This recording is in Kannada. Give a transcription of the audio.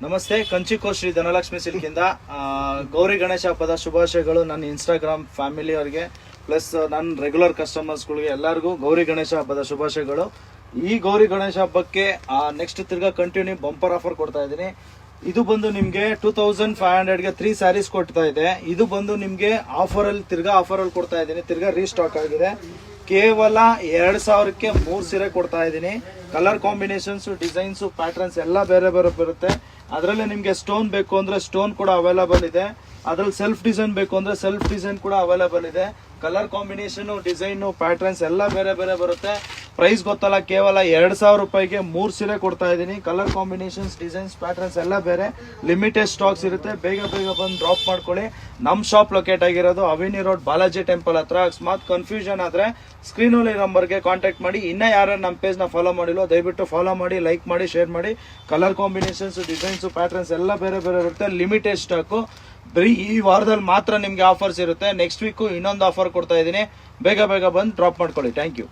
ನಮಸ್ತೆ, ಕಂಚಿಕೋ ಶ್ರೀ ಧನಲಕ್ಷ್ಮಿ ಸಿಲ್ಕಿಂದ ಗೌರಿ ಗಣೇಶ ಹಬ್ಬದ ಶುಭಾಶಯಗಳು. ನನ್ನ ಇನ್ಸ್ಟಾಗ್ರಾಮ್ ಫ್ಯಾಮಿಲಿ ಅವರಿಗೆ ಪ್ಲಸ್ ನನ್ನ ರೆಗ್ಯುಲರ್ ಕಸ್ಟಮರ್ಸ್ಗಳಿಗೆ ಎಲ್ಲರಿಗೂ ಗೌರಿ ಗಣೇಶ ಹಬ್ಬದ ಶುಭಾಶಯಗಳು. ಈ ಗೌರಿ ಗಣೇಶ ಹಬ್ಬಕ್ಕೆ ನೆಕ್ಸ್ಟ್ ತಿರ್ಗಾ ಕಂಟಿನ್ಯೂ ಬಂಪರ್ ಆಫರ್ ಕೊಡ್ತಾ ಇದ್ದೀನಿ. ಇದು ಬಂದು ನಿಮಗೆ 2500ಗೆ 3 ಸ್ಯಾರೀಸ್ ಕೊಡ್ತಾ ಇದೆ. ಇದು ಬಂದು ನಿಮಗೆ ಆಫರಲ್ಲಿ ಕೊಡ್ತಾ ಇದ್ದೀನಿ. ತಿರ್ಗಾ ರೀಸ್ಟಾಕ್ ಆಗಿದೆ. ಕೇವಲ 2000ಕ್ಕೆ 3 ಸೀರೆ ಕೊಡ್ತಾ ಇದ್ದೀನಿ. ಕಲರ್ ಕಾಂಬಿನೇಷನ್ಸ್, ಡಿಸೈನ್ಸ್, ಪ್ಯಾಟರ್ನ್ಸ್ ಎಲ್ಲ ಬೇರೆ ಬೇರೆ ಬರುತ್ತೆ. ಅದರಲ್ಲಿ ನಿಮಗೆ ಸ್ಟೋನ್ ಬೇಕು ಅಂದ್ರೆ ಸ್ಟೋನ್ ಕೂಡ ಅವೈಲೇಬಲ್ ಇದೆ. ಅದ್ರಲ್ಲಿ ಸೆಲ್ಫ್ ಡಿಸೈನ್ ಬೇಕು ಅಂದ್ರೆ ಸೆಲ್ಫ್ ಡಿಸೈನ್ ಕೂಡ ಅವೈಲೇಬಲ್ ಇದೆ. ಕಲರ್ ಕಾಂಬಿನೇಷನ್, ಡಿಸೈನ್, ಪ್ಯಾಟರ್ನ್ಸ್ ಎಲ್ಲ ಬೇರೆ ಬೇರೆ ಬರುತ್ತೆ. ಪ್ರೈಸ್ ಗೊತ್ತಲ್ಲ, ಕೇವಲ 2000 ರೂಪಾಯಿಗೆ 3 ಸೀರೆ ಕೊಡ್ತಾ ಇದ್ದೀನಿ. ಕಲರ್ ಕಾಂಬಿನೇಷನ್ಸ್, ಡಿಸೈನ್ಸ್, ಪ್ಯಾಟರ್ನ್ಸ್ ಎಲ್ಲ ಬೇರೆ. ಲಿಮಿಟೆಡ್ ಸ್ಟಾಕ್ಸ್ ಇರುತ್ತೆ. ಬೇಗ ಬಂದು ಡ್ರಾಪ್ ಮಾಡ್ಕೊಳ್ಳಿ. ನಮ್ಮ ಶಾಪ್ ಲೊಕೇಟ್ ಆಗಿರೋದು ಅವಿನಿ ರೋಡ್, ಬಾಲಾಜಿ ಟೆಂಪಲ್ ಹತ್ರ. ಅಕಸ್ಮಾತ್ ಕನ್ಫ್ಯೂಷನ್ ಆದ್ರೆ ಸ್ಕ್ರೀನಲ್ಲಿ ನಂಬರ್ಗೆ ಕಾಂಟ್ಯಾಕ್ಟ್ ಮಾಡಿ. ಇನ್ನ ಯಾರು ನಮ್ಮ ಪೇಜ್ನ ಫಾಲೋ ಮಾಡಿಲ್ವೋ ದಯವಿಟ್ಟು ಫಾಲೋ ಮಾಡಿ, ಲೈಕ್ ಮಾಡಿ, ಶೇರ್ ಮಾಡಿ. ಕಲರ್ ಕಾಂಬಿನೇಷನ್ಸ್, ಡಿಸೈನ್ಸ್, ಪ್ಯಾಟರ್ನ್ಸ್ ಎಲ್ಲ ಬೇರೆ ಬೇರೆ ಇರುತ್ತೆ. Limited stock. ಬರೀ ಈ ವಾರದಲ್ಲಿ ಮಾತ್ರ ನಿಮಗೆ ಆಫರ್ಸ್ ಇರುತ್ತೆ. ನೆಕ್ಸ್ಟ್ ವೀಕು ಇನ್ನೊಂದು ಆಫರ್ ಕೊಡ್ತಾ ಇದ್ದೀನಿ. ಬೇಗ ಬಂದು ಡ್ರಾಪ್ ಮಾಡ್ಕೊಳ್ಳಿ. Thank you.